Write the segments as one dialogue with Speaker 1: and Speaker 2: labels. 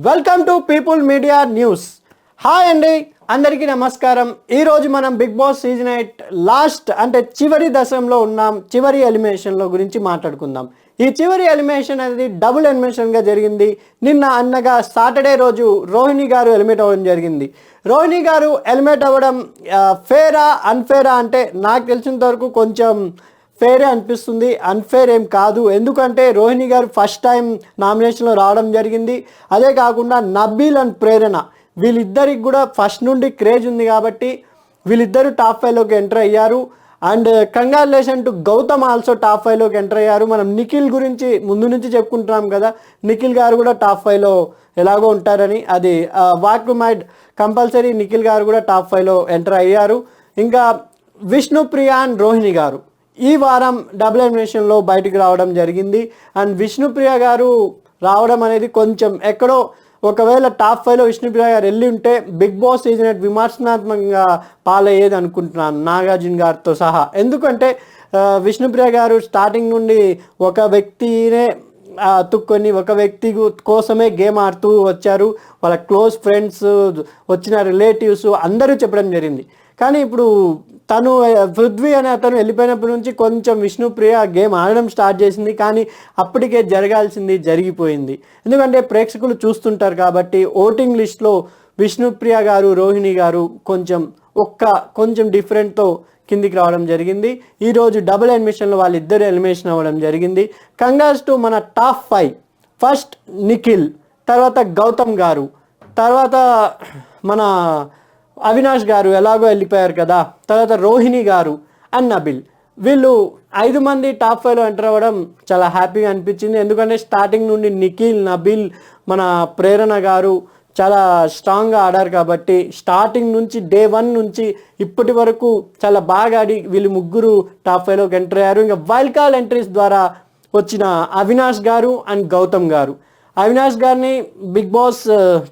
Speaker 1: Welcome to people media news. Hi అండి, అందరికీ నమస్కారం. ఈరోజు మనం బిగ్ బాస్ సీజన్ 8 లాస్ట్ అంటే చివరి దశలో ఉన్నాం. చివరి ఎలిమినేషన్లో గురించి మాట్లాడుకుందాం. ఈ చివరి ఎలిమినేషన్ అనేది డబుల్ ఎలిమినేషన్గా జరిగింది. నిన్న అన్నగా సాటర్డే రోజు రోహిణి గారు ఎలిమినేట్ అవ్వడం జరిగింది. రోహిణి గారు ఎలిమినేట్ అవ్వడం ఫేరా అన్ఫేరా అంటే నాకు తెలిసినంత వరకు కొంచెం ఫేరే అనిపిస్తుంది, అన్ఫేర్ ఏం కాదు. ఎందుకంటే రోహిణి గారు ఫస్ట్ టైం నామినేషన్లో రావడం జరిగింది. అదే కాకుండా నబీల్ అండ్ ప్రేరణ వీళ్ళిద్దరికి కూడా ఫస్ట్ నుండి క్రేజ్ ఉంది కాబట్టి వీళ్ళిద్దరూ టాప్ 5లోకి ఎంటర్ అయ్యారు. And congratulation to Gautam also top 5లోకి ఎంటర్ అయ్యారు. మనం నిఖిల్ గురించి ముందు నుంచి చెప్పుకుంటున్నాం కదా, నిఖిల్ గారు కూడా టాప్ 5లో ఎలాగో ఉంటారని. అది వాక్ టు మైడ్ కంపల్సరీ నిఖిల్ గారు కూడా టాప్ 5లో ఎంటర్ అయ్యారు. ఇంకా విష్ణుప్రియ అండ్ రోహిణి గారు ఈ వారం డబుల్ ఎలిమినేషన్లో బయటికి రావడం జరిగింది. అండ్ విష్ణుప్రియ గారు రావడం అనేది కొంచెం ఎక్కడో, ఒకవేళ టాప్ 5లో విష్ణుప్రియ గారు వెళ్ళి ఉంటే బిగ్ బాస్ సీజన్ 8 విమర్శనాత్మకంగా పాలయ్యేది అనుకుంటున్నాను, నాగార్జున గారితో సహా. ఎందుకంటే విష్ణుప్రియ గారు స్టార్టింగ్ నుండి ఒక వ్యక్తినే తుక్కొని ఒక వ్యక్తి కోసమే గేమ్ ఆడుతూ వచ్చారు. వాళ్ళ క్లోజ్ ఫ్రెండ్స్, వచ్చిన రిలేటివ్స్ అందరూ చెప్పడం జరిగింది. కానీ ఇప్పుడు తను పృథ్వీ అనే అతను వెళ్ళిపోయినప్పటి నుంచి కొంచెం విష్ణుప్రియ గేమ్ ఆడడం స్టార్ట్ చేసింది. కానీ అప్పటికే జరగాల్సింది జరిగిపోయింది. ఎందుకంటే ప్రేక్షకులు చూస్తుంటారు కాబట్టి ఓటింగ్ లిస్ట్లో విష్ణుప్రియ గారు, రోహిణి గారు కొంచెం డిఫరెంట్తో కిందికి రావడం జరిగింది. ఈరోజు డబుల్ ఎలిమినేషన్లో వాళ్ళిద్దరు ఎలిమినేషన్ అవ్వడం జరిగింది. కంగ్రాట్స్ టు మన టాప్ 5. ఫస్ట్ నిఖిల్, తర్వాత గౌతమ్ గారు, తర్వాత మన అవినాష్ గారు ఎలాగో వెళ్ళిపోయారు కదా, తర్వాత రోహిణి గారు అండ్ నబిల్. వీళ్ళు 5 మంది టాప్ 5లో ఎంటర్ అవ్వడం చాలా హ్యాపీగా అనిపించింది. ఎందుకంటే స్టార్టింగ్ నుండి నిఖిల్, నబిల్, మన ప్రేరణ గారు చాలా స్ట్రాంగ్గా ఆడారు కాబట్టి స్టార్టింగ్ నుంచి డే 1 నుంచి ఇప్పటి వరకు చాలా బాగా ఆడి వీళ్ళు ముగ్గురు టాప్ 5లోకి ఎంటర్ అయ్యారు. ఇంకా వైల్డ్ కార్డ్ ఎంట్రీస్ ద్వారా వచ్చిన అవినాష్ గారు అండ్ గౌతమ్ గారు, అవినాష్ గారిని బిగ్ బాస్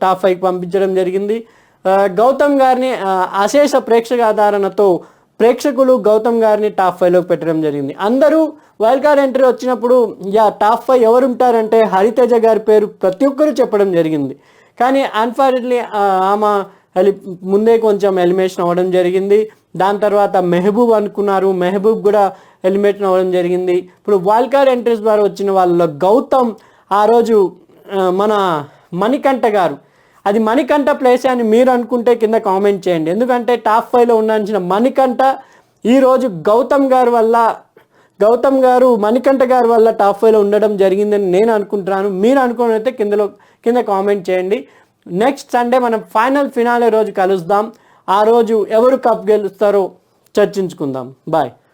Speaker 1: టాప్ 5కి పంపించడం జరిగింది. గౌతమ్ గారిని అశేష ప్రేక్షక ఆదరణతో ప్రేక్షకులు గౌతమ్ గారిని టాప్ 5లోకి పెట్టడం జరిగింది. అందరూ వైల్డ్ కార్డ్ ఎంట్రీ వచ్చినప్పుడు టాప్ 5 ఎవరు ఉంటారంటే హరితేజ గారి పేరు ప్రతి ఒక్కరూ చెప్పడం జరిగింది. కానీ అన్ఫార్చునేట్లీ ఆమె ముందే కొంచెం ఎలిమినేషన్ అవ్వడం జరిగింది. దాని తర్వాత మెహబూబ్ అనుకున్నారు, మెహబూబ్ కూడా ఎలిమినేషన్ అవ్వడం జరిగింది. ఇప్పుడు వైల్డ్ కార్డ్ ఎంట్రీస్ ద్వారా వచ్చిన వాళ్ళలో గౌతమ్ ఆ రోజు మన మణికంఠ గారు, అది మణికంఠ ప్లేస్ అని మీరు అనుకుంటే కింద కామెంట్ చేయండి. ఎందుకంటే టాప్ 5లో ఉండాల్సిన మణికంఠ ఈరోజు గౌతమ్ గారు మణికంఠ గారి వల్ల టాప్ 5లో ఉండడం జరిగిందని నేను అనుకుంటున్నాను. మీరు అనుకున్నైతే కింద కామెంట్ చేయండి. నెక్స్ట్ సండే మనం ఫినాలే రోజు కలుద్దాం. ఆ రోజు ఎవరు కప్ గెలుస్తారో చర్చించుకుందాం. బాయ్.